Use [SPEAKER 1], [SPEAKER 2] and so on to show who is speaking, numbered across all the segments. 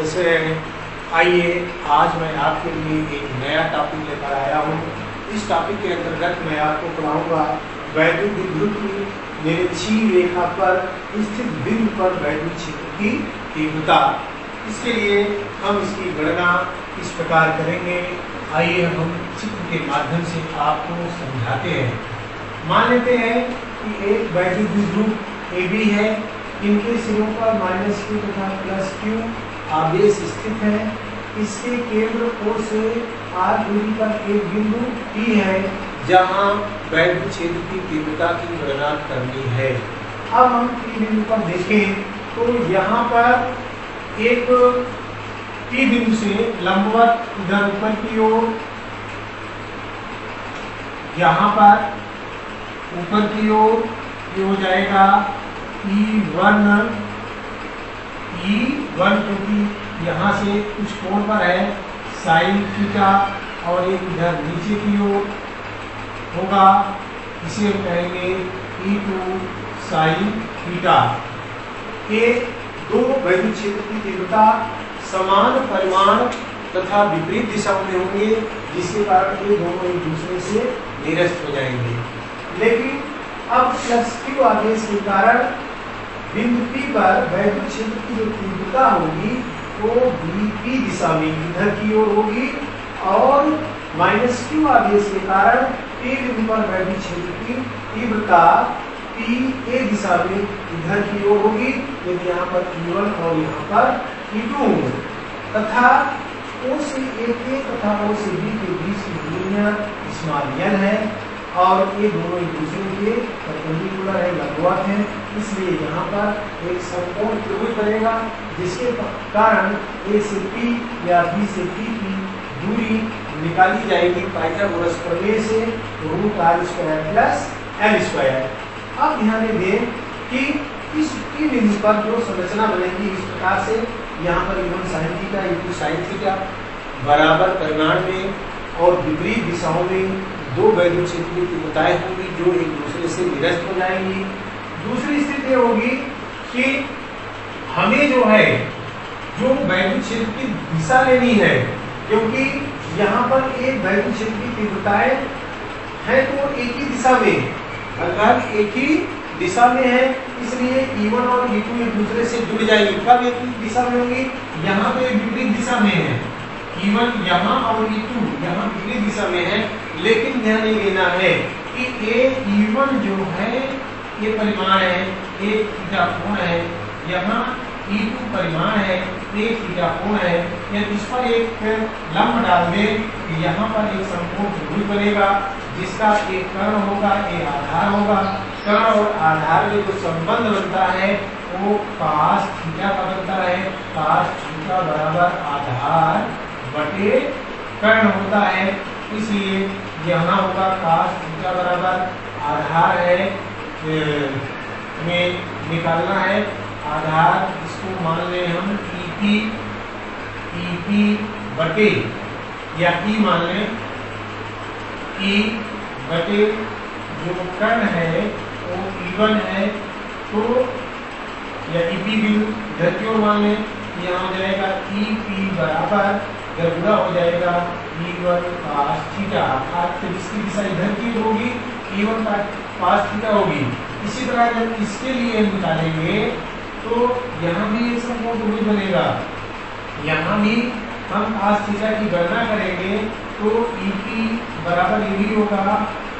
[SPEAKER 1] कैसे हैं? आइए आज मैं आपके लिए एक नया टॉपिक लेकर आया हूँ। इस टॉपिक के अंतर्गत मैं आपको पढ़ाऊंगा वैद्युत विद्युत की निरक्षीय रेखा पर स्थित बिंदु पर वैद्युत क्षेत्र की तीव्रता। इसके लिए हम इसकी गणना इस प्रकार करेंगे। आइए हम चित्र के माध्यम से आपको समझाते हैं। मान लेते हैं कि एक वैद्युत विद्युत AB है। इनके सिरों पर -Q तथा +Q आवेश स्थित है। इसके केंद्र O से R दूरी पर एक बिंदु P है जहां वैद्युत क्षेत्र की तीव्रता की गणना करनी है। अब हम P बिंदु पर देखें तो यहाँ पर एक P बिंदु से लंबवत इधर ऊपर की ओर, यहाँ पर ऊपर की ओर ये हो जाएगा E1 क्योंकि यहाँ से कुछ कोण पर है sin थीटा और एक इधर नीचे की ओर होगा, इसे हम कहेंगे E2 sin थीटा। ये दो वैद्युत क्षेत्र की तीव्रता समान परिमाण तथा विपरीत दिशाओं में होंगे, जिसके कारण ये दोनों एक दूसरे से निरस्त हो जाएंगे। लेकिन अब +Q आवेश के कारण बिंदु P पर वैद्युत क्षेत्र की जो तीव्रता होगी वो VP दिशा में इधर की ओर होगी और -Q आवेश के कारण P बिंदु पर वैद्युत क्षेत्र की तीव्रता PA दिशा में इधर की ओर होगी, यदि यहाँ पर E1 और यहाँ पर E2 तथा O से A तथा O से B के बीच की दूरियां n है और ये दोनों एक दूसरे के परपेंडिकुलर है, लंबवत है। इसलिए यहाँ पर एक समकोण त्रिभुज बनेगा, जिसके कारण A से P या B से P की दूरी निकाली जाएगी पाइथागोरस प्रमेय से √r² + l²। अब ध्यान दें कि इस P बिंदु पर जो संरचना बनेगी इस प्रकार से, यहाँ पर E1 sin theta E2 sin theta बराबर परिमाण में और विपरीत दिशाओं में दो वैद्युत क्षेत्र की तीव्रताएं होंगी जो एक दूसरे से निरस्त हो जाएंगी। दूसरी स्थिति होगी कि हमें जो है जो वैद्युत क्षेत्र की दिशा लेनी है, क्योंकि यहाँ पर एक वैद्युत क्षेत्र की तीव्रताएं हैं तो एक ही दिशा में, लगभग एक ही दिशा में है, इसलिए E1 और E2 एक दूसरे से जुड़ जाएंगे। कब एक ही दिशा में होंगी? यहाँ तो एक विपरीत दिशा में है, E1 यहाँ और E2 यहाँ विपरीत दिशा में है। लेकिन ध्यान देना है कि E1 जो है ये परिमाण है, एक थीटा कोण है, यहाँ E2 परिमाण है, एक थीटा कोण है। यदि इस पर एक लंब डाल दें, यहाँ पर एक समकोण त्रिभुज बनेगा, जिसका एक कर्ण होगा, एक आधार होगा। कर्ण और आधार में जो संबंध बनता है वो cos थीटा का बनता है। cos थीटा बराबर आधार बटे कर्ण होता है, इसलिए यहाँ होगा cos थीटा बराबर आधार है, हमें निकालना है आधार, इसको मान लें हम EP बटे या E मान लें, E बटे जो कर्ण है वो E1 है, तो या EP भी इधर की ओर मान लें, यहाँ हो जाएगा EP बराबर गुणा हो जाएगा E1 cos थीटा, अर्थात इसकी दिशा इधर की होगी, E1 cos थीटा होगी। इसी तरह जब इसके लिए निकालेंगे तो यहाँ भी एक समकोण त्रिभुज बनेगा, यहाँ भी हम cos थीटा की गणना करेंगे तो EP बराबर ये भी होगा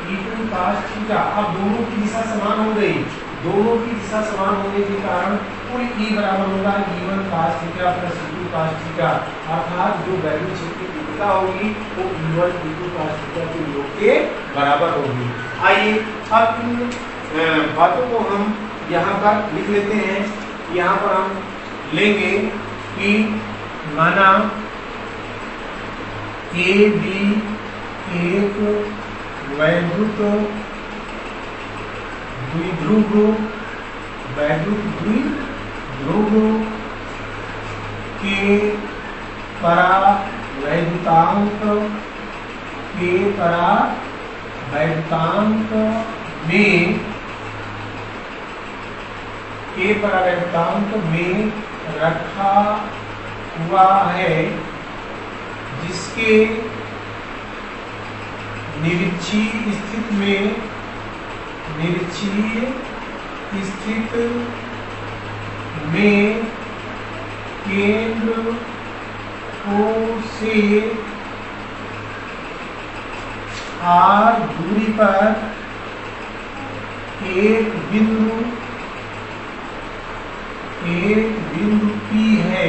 [SPEAKER 1] E2 cos थीटा। अब दोनों की दिशा समान हो गई, दोनों की दिशा समान होने के कारण कुल E बराबर होगा E1 cos theta + E2 cos theta, अर्थात जो वैद्युत क्षेत्र की तीव्रता होगी वो E1 E2 cos थीटा के योग के बराबर होगी। आइए अब इन बातों को हम यहाँ पर लिख लेते हैं। यहाँ पर हम लेंगे कि माना AB एक वैद्युत द्विध्रुव के परावैद्युतांक में रखा हुआ है जिसके निरीक्षीय स्थिति में केंद्र O से r दूरी पर एक बिंदु P है,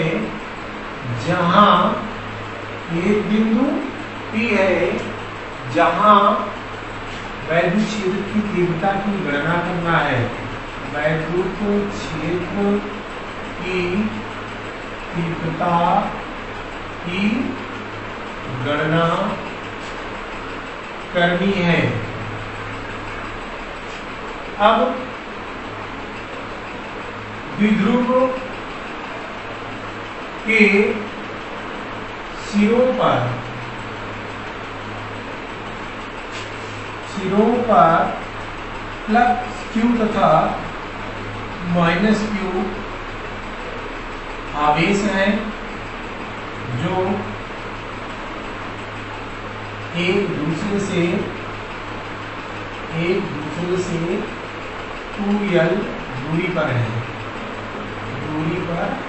[SPEAKER 1] जहां एक बिंदु P है जहां वैद्युत क्षेत्र की तीव्रता की गणना करना है। वैद्युत क्षेत्र की तीव्रता की गणना करनी है। अब द्विध्रुव के सिरों पर प्लस Q तथा माइनस Q आवेश हैं जो एक दूसरे से 2l दूरी पर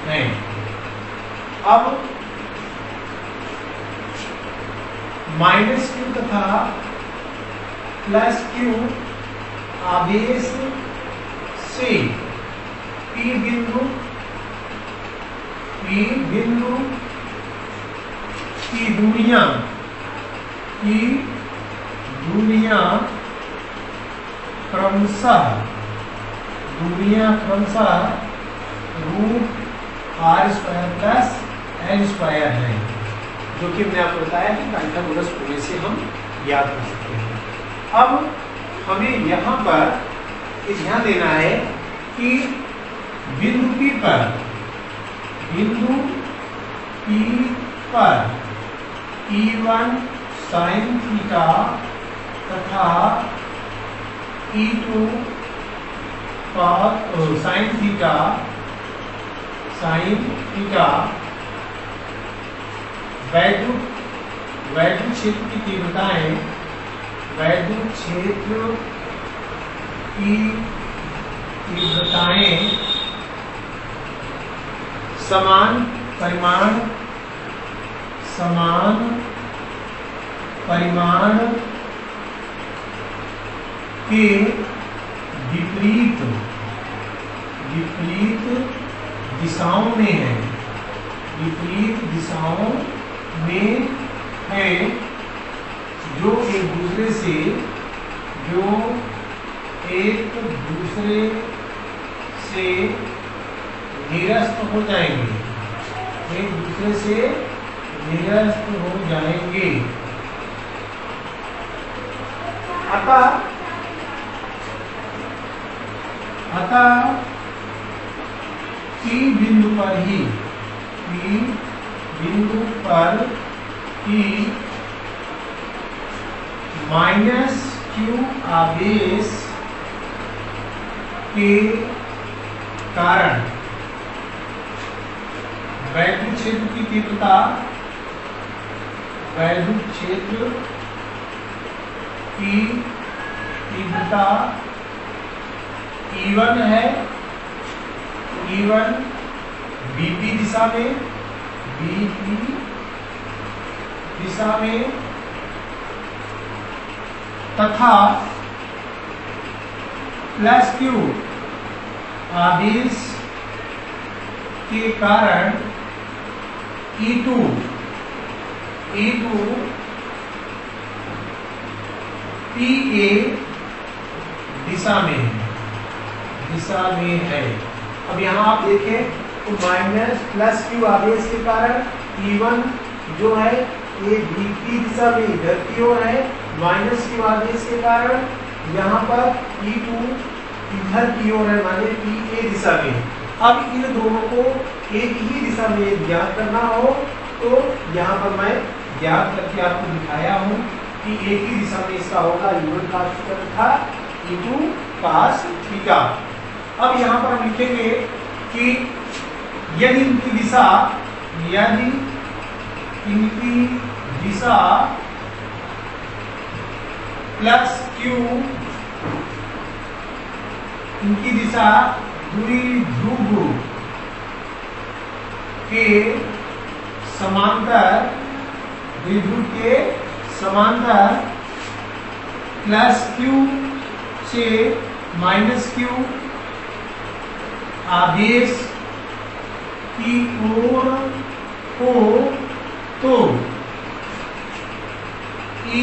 [SPEAKER 1] हैं। अब माइनस Q तथा प्लस Q आवेश से P बिंदु की दूरियां क्रमशः √r² प्लस l² है, जो कि मैंने आपको बताया कि पाइथागोरस प्रमेय से हम याद कर सकते हैं। अब हमें यहाँ पर ध्यान देना है कि बिंदु P पर E1 sin थीटा तथा E2 sin थीटा वैद्युत क्षेत्र की तीव्रताएं समान परिमाण के विपरीत दिशाओं में है, जो एक दूसरे से निरस्त हो जाएंगे। अतः P बिंदु पर ही माइनस Q आवेश के कारण वैद्युत क्षेत्र की तीव्रता E1 है। E1 BP दिशा में तथा प्लस Q आवेश के कारण E2 PA दिशा में है। अब यहाँ आप देखें तो माइनस प्लस Q आवेश के कारण E1 जो है ये BP दिशा में इधर की ओर है, माइनस Q आवेश के कारण यहाँ पर E2 इधर की ओर है, माने PA दिशा में। अब इन दोनों को एक ही दिशा में ज्ञात करना हो तो यहाँ पर मैं ज्ञात करके आपको दिखाया हूँ कि एक ही दिशा में इसका होगा E1 cos थीटा तथा E2 cos थीटा। अब यहाँ पर हम लिखेंगे कि यदि इनकी दिशा यदि इनकी दिशा प्लस क्यू, इनकी दिशा द्विध्रुव के समांतर, द्विध्रुव के समांतर प्लस क्यू से माइनस क्यू आवेश की ओर हो तो ई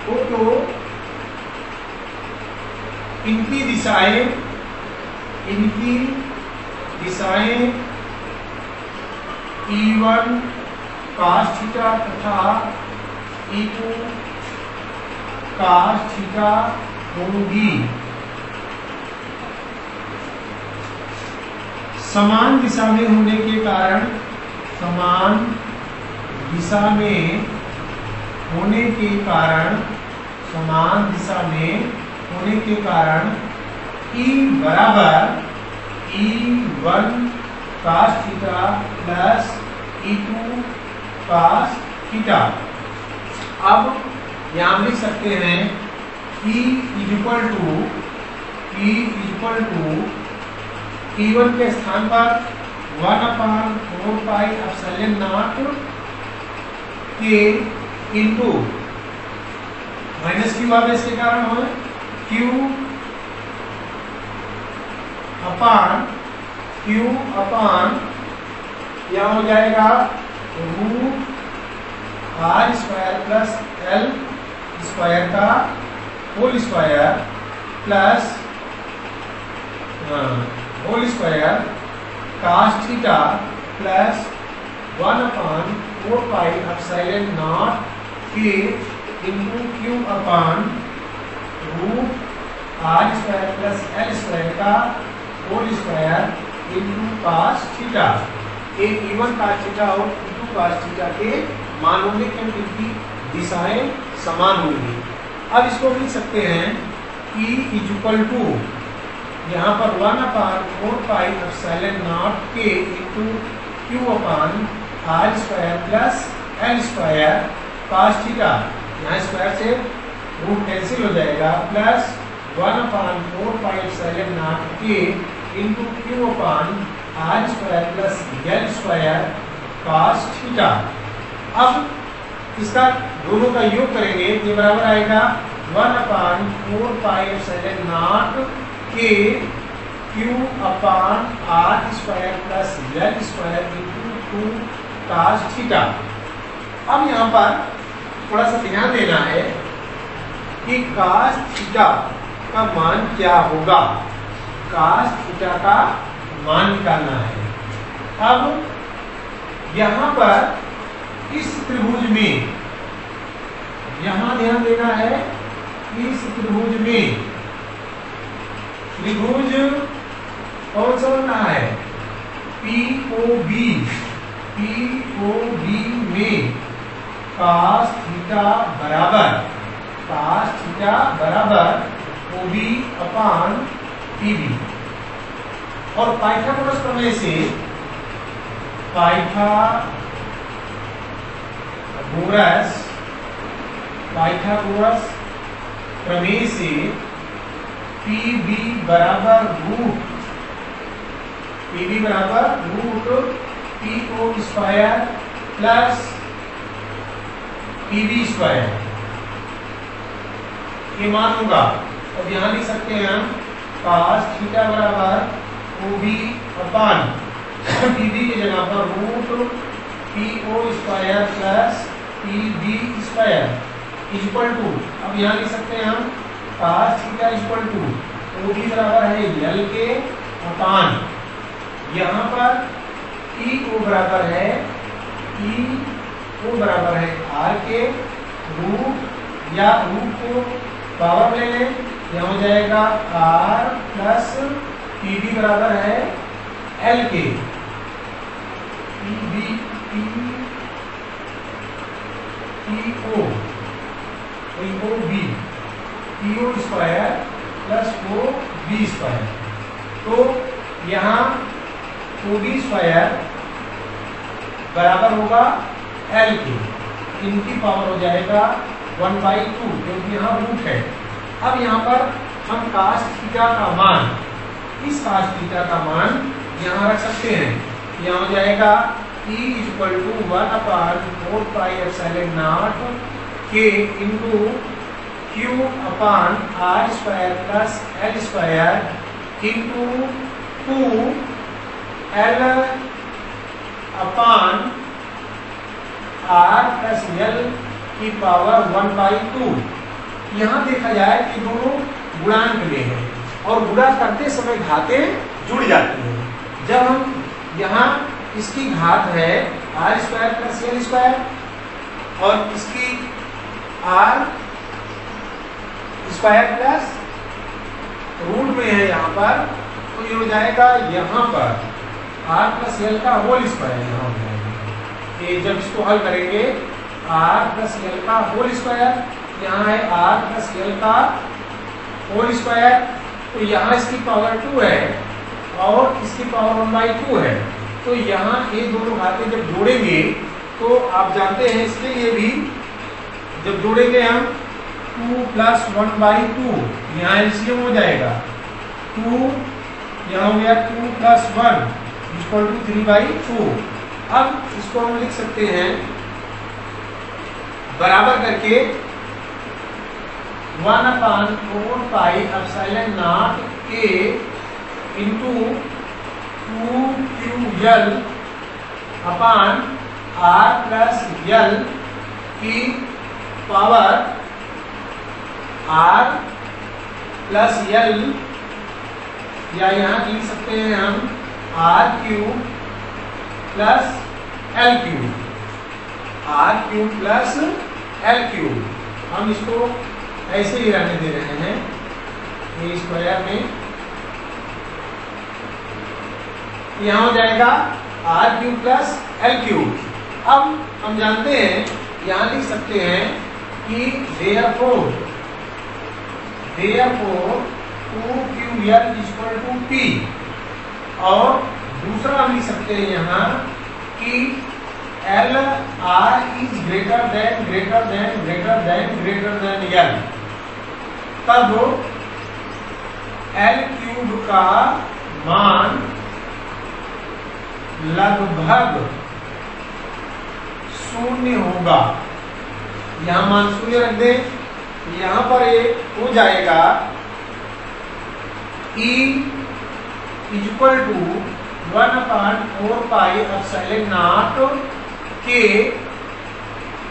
[SPEAKER 1] हो तो इनकी दिशाएं E1 cos थीटा तथा E2 cos थीटा होंगी। समान दिशा में होने के कारण, समान दिशा में होने के कारण, समान दिशा में होने के कारण E बराबर E1 cos theta plus E2 cos theta. अब यहां लिख सकते हैं E इक्वल टू E1 के स्थान पर 1/4πε0 के इंटू माइनस क्यू आवेश के कारण हो Q अपान यह हो जाएगा root R square plus L square का whole square plus whole square cos theta plus 1/4πε0 के इंटू Q अपान root R square plus L square का whole square into cos theta. एक E1 cos थीटा और E2 cos theta के मान होंगे क्योंकि इनकी दिशाएं समान होंगी। अब इसको लिख सकते हैं E इक्वल टू यहाँ पर 1/4πε0 के इंटू Q अपान R square plus L square cos theta, यहाँ स्क्वायर से रूट कैंसिल हो जाएगा, प्लस 1/4πε0 के इंटू Q अपान R square plus L square cos theta. अब इसका दोनों का योग करेंगे, ये बराबर आएगा 1/4πε0 के Q अपान R square plus L square into 2 cos theta. अब यहाँ पर थोड़ा सा ध्यान देना है कि cos थीटा का मान क्या होगा, cos थीटा का मान निकालना है। अब यहाँ पर इस त्रिभुज में, यहाँ ध्यान देना है, इस त्रिभुज में, त्रिभुज कौन सा बन रहा है, POB में cos थीटा बराबर OB अपान PB। और पाइथागोरस प्रमेय से, पाइथागोरस प्रमेय से PB बराबर root PO square plus PB square ये मान होगा। अब यहाँ लिख सकते हैं हम cos थीटा बराबर OB अपान PB की जगह पर root PO square plus PB square equal to, अब यहाँ लिख सकते हैं हम cos theta equal to OB बराबर है L के अपान, यहाँ पर EO बराबर है R के रूट, या रूट को पावर ले लें, यहाँ हो जाएगा R प्लस PB बराबर है L के PO square plus OB square. तो यहाँ OB स्क्वायर बराबर होगा L के, इनकी पावर हो जाएगा 1/2, क्योंकि यहाँ रूट है। अब यहाँ पर हम cos थीटा का मान, इस cos थीटा का मान यहाँ रख सकते हैं। यहाँ हो जाएगा E = 1/4πε0 K into Q/R² plus L² into 2L/R plus L की पावर 1/2। यहाँ देखा जाए कि दोनों गुणांक में है और गुणा करते समय घातें जुड़ जाती हैं। जब हम यहाँ इसकी घात है R² प्लस L² और इसकी R² प्लस रूट में है यहाँ पर, तो ये हो जाएगा यहाँ पर R प्लस L का होल स्क्वायर यहाँ हो जाएगा। ये जब इसको हल करेंगे R प्लस L का होल स्क्वायर, यहाँ है R प्लस L का होल स्क्वायर, तो यहाँ इसकी पावर 2 है और इसकी पावर 1/2 है। तो यहाँ ये दोनों घातें जब जोड़ेंगे तो आप जानते हैं इसके लिए भी जब जोड़ेंगे हम 2 प्लस 1/2, यहाँ एलसीएम हो जाएगा 2, यहाँ हो गया 2 प्लस 1 = 3/2। अब इसको हम लिख सकते हैं बराबर करके 1/4πε0 K इंटू 2QL अपान R प्लस L की पावर R प्लस L, या यहाँ लिख सकते हैं हम R³ plus L³, R³ plus L³। हम इसको ऐसे ही रहने दे रहे हैं ये स्क्वायर में, यहाँ हो जाएगा R³ प्लस L³। अब हम जानते हैं, यहाँ लिख सकते हैं कि therefore 2QL = P, और दूसरा हम लिख सकते हैं यहाँ कि LR is greater than L, तब L³ का मान लगभग 0 होगा। यहाँ मान 0 रख दें, यहाँ पर एक हो जाएगा E = 1/4πε0 K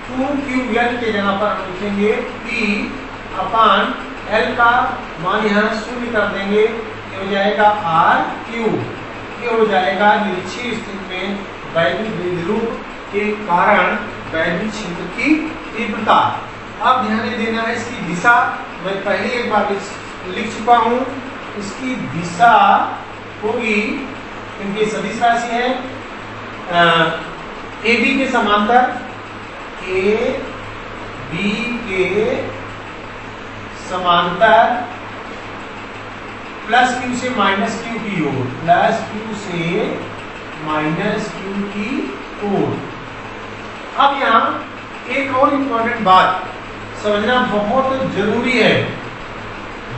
[SPEAKER 1] 2QL के जगह पर हम लिखेंगे P अपान L का मान यहाँ 0 कर देंगे, ये हो जाएगा R³। ये हो जाएगा निरक्षीय स्थिति में वैद्युत द्विध्रुव के कारण वैद्युत क्षेत्र की तीव्रता। अब ध्यान देना है इसकी दिशा, मैं पहले एक बार लिख चुका हूँ। इसकी दिशा होगी, क्योंकि सदिश राशि है, AB के समांतर, AB के समांतर प्लस Q से माइनस Q की ओर, प्लस Q से माइनस Q की ओर। अब यहाँ एक और इम्पोर्टेंट बात समझना बहुत जरूरी है,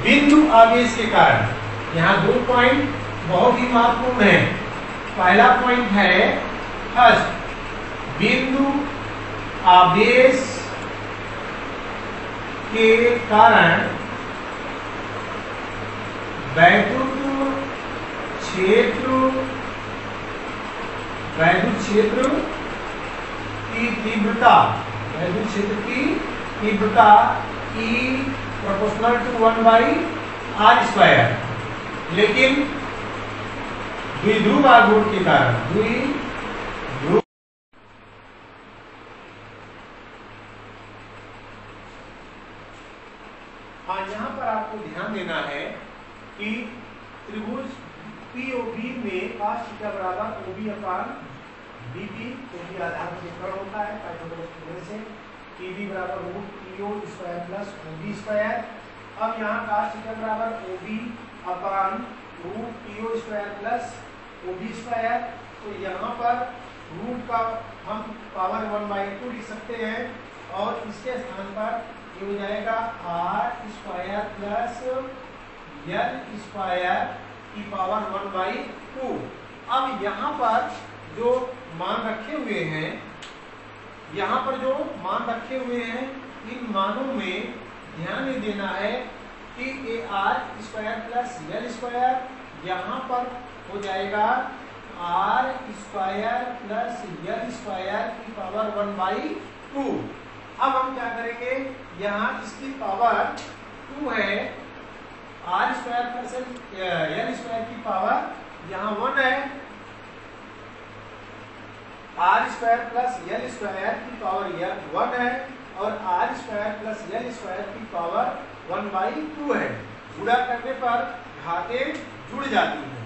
[SPEAKER 1] बिंदु आवेश के कारण। यहाँ 2 पॉइंट बहुत ही महत्वपूर्ण है। पहला पॉइंट है फर्स्ट, बिंदु आवेश के कारण वैद्युत क्षेत्र की तीव्रता, वैद्युत क्षेत्र की तीव्रता E = 1/R², लेकिन द्विध्रुव आघूर्ण के कारण, हाँ, यहाँ पर आपको ध्यान देना है कि त्रिभुज POB में cos θ बराबर OB/BP, क्योंकि आधार क्षेत्रफल होता है पाइथागोरस थ्योरम से, PB बराबर √PO² प्लस OB²। अब यहाँ cos θ बराबर OB/√PO² प्लस वो भी स्क्वायर। तो यहाँ पर रूट का हम पावर 1/2 लिख सकते हैं और इसके स्थान पर ये हो जाएगा r square plus l square की पावर 1/2। अब यहाँ पर जो मान रखे हुए हैं, यहाँ पर जो मान रखे हुए हैं, इन मानों में ध्यान ये देना है कि ये r square plus l square यहाँ पर हो जाएगा r square plus l square की पावर 1/2। अब हम क्या करेंगे, यहाँ इसकी पावर 2 है, r square plus l square की पावर यहाँ 1 है, r square plus l square की पावर 1 है और r square plus l square की पावर 1/2 है। गुणा करने पर घातें जुड़ जाती हैं।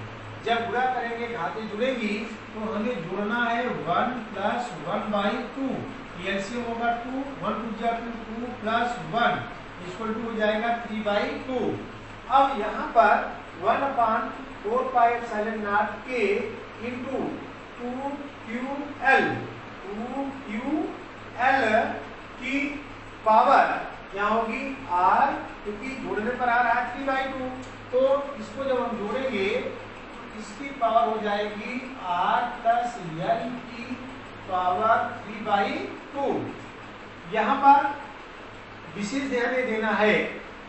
[SPEAKER 1] जब गुणा करेंगे घातें जुड़ेगी तो हमें जोड़ना है 1 प्लस 1/2। एलसीएम होगा 2, 1 2 जा 2 प्लस 1 इक्वल टू हो जाएगा 3/2। अब यहाँ पर 1/4 पाई एप्सिलॉन नॉट के इनटू 2ql की पावर क्या होगी r, क्योंकि जोड़ने पर आ रहा है 3/2। तो इसको जब हम जोड़ेंगे तो इसकी पावर हो जाएगी r प्लस l की पावर 3/2। यहाँ पर विशेष ध्यान देना है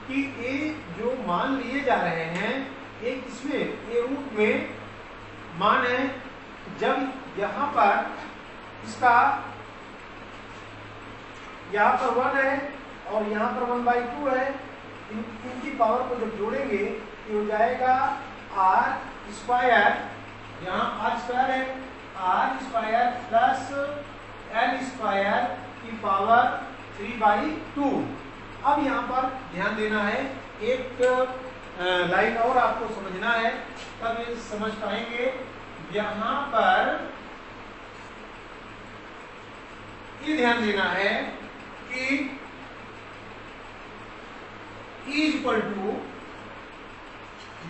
[SPEAKER 1] कि ये जो मान लिए जा रहे हैं एक इसमें ये रूट में मान है। जब यहाँ पर इसका यहाँ पर 1 है और यहाँ पर 1/2 है, इनकी पावर को जब जोड़ेंगे तो हो जाएगा r स्क्वायर, यहाँ r स्क्वायर है, r square plus l square की पावर 3/2। अब यहाँ पर ध्यान देना है, एक लाइन और आपको समझना है तब ये समझ पाएंगे। यहाँ पर ये ध्यान देना है कि E equal to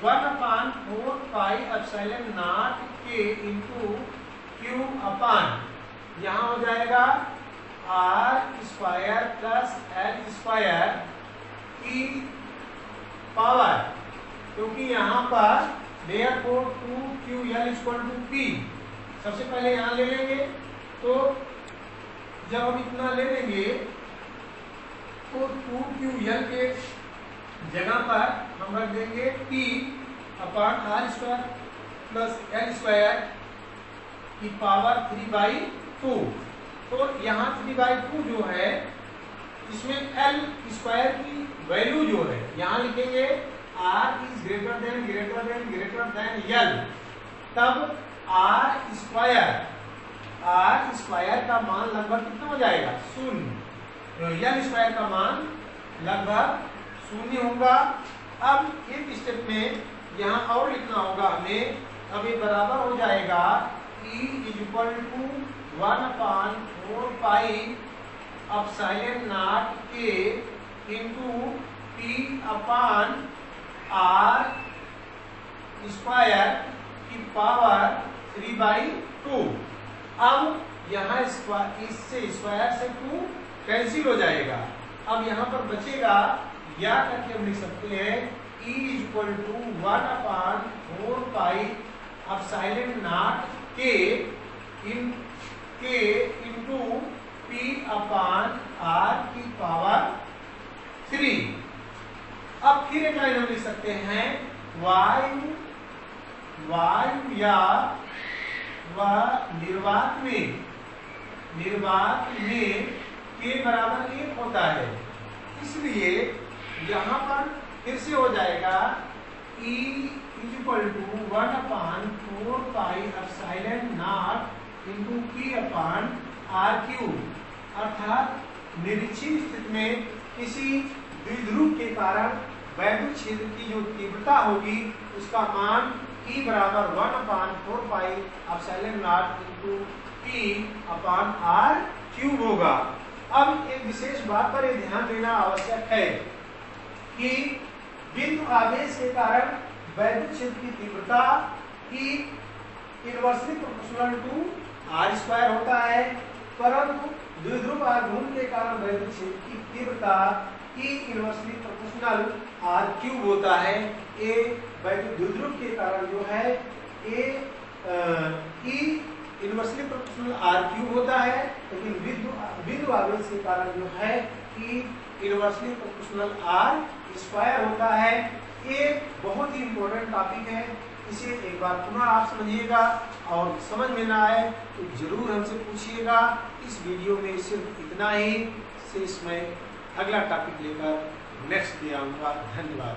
[SPEAKER 1] 1/4 pi epsilon nought के इंटू क्यू अपान, यहाँ हो जाएगा r square plus l square की पावर, क्योंकि यहाँ पर therefore 2ql equal to p। सबसे पहले यहाँ ले लेंगे, तो जब हम इतना ले लेंगे तो 2ql के जगह पर हम रख देंगे p upon r square plus l square की पावर 3/2। तो यहाँ 3/2 जो है इसमें l स्क्वायर की वैल्यू जो है यहाँ लिखेंगे r is greater than l, तब r स्क्वायर का मान लगभग कितना हो जाएगा 0, l स्क्वायर का मान लगभग 0 होगा। अब एक स्टेप में यहाँ और लिखना होगा हमें, अब ये बराबर हो जाएगा E equal to 1/4 pi epsilon nought के into p upon r square की पावर 3/2। अब यहाँ इससे स्क्वायर से 2 कैंसिल हो जाएगा। अब यहाँ पर बचेगा, या करके हम लिख सकते हैं E equal to 1/4 pi epsilon nought के इंटू p अपान r की पावर 3। अब फिर एक लाइन हम लिख सकते हैं, वायु या निर्वात में के बराबर 1 होता है, इसलिए यहाँ पर फिर से हो जाएगा E equal to 1/4 pi epsilon nought into p upon r cube, अर्थात निरीक्षित स्थिति में किसी द्विध्रुव के कारण वैद्युत क्षेत्र की जो तीव्रता होगी उसका मान E बराबर 1/4 pi epsilon nought into p upon r cube होगा। अब एक विशेष बात पर ध्यान देना आवश्यक है कि बिंदु आवेश के कारण वैद्युत क्षेत्र की तीव्रता E inversely proportional to r square होता है, परंतु द्विध्रुव आघूर्ण के कारण वैद्युत क्षेत्र की तीव्रता E inversely proportional r cube होता है। ए वैद्युत द्विध्रुव के कारण जो है ए E inversely proportional r cube होता है, लेकिन बिंदु आवेश के कारण जो है E inversely proportional r square होता है। ये बहुत ही इंपॉर्टेंट टॉपिक है, इसे एक बार पुनः आप समझिएगा और समझ में ना आए तो जरूर हमसे पूछिएगा। इस वीडियो में सिर्फ इतना ही, से इसमें अगला टॉपिक लेकर नेक्स्ट डे आऊँगा। धन्यवाद।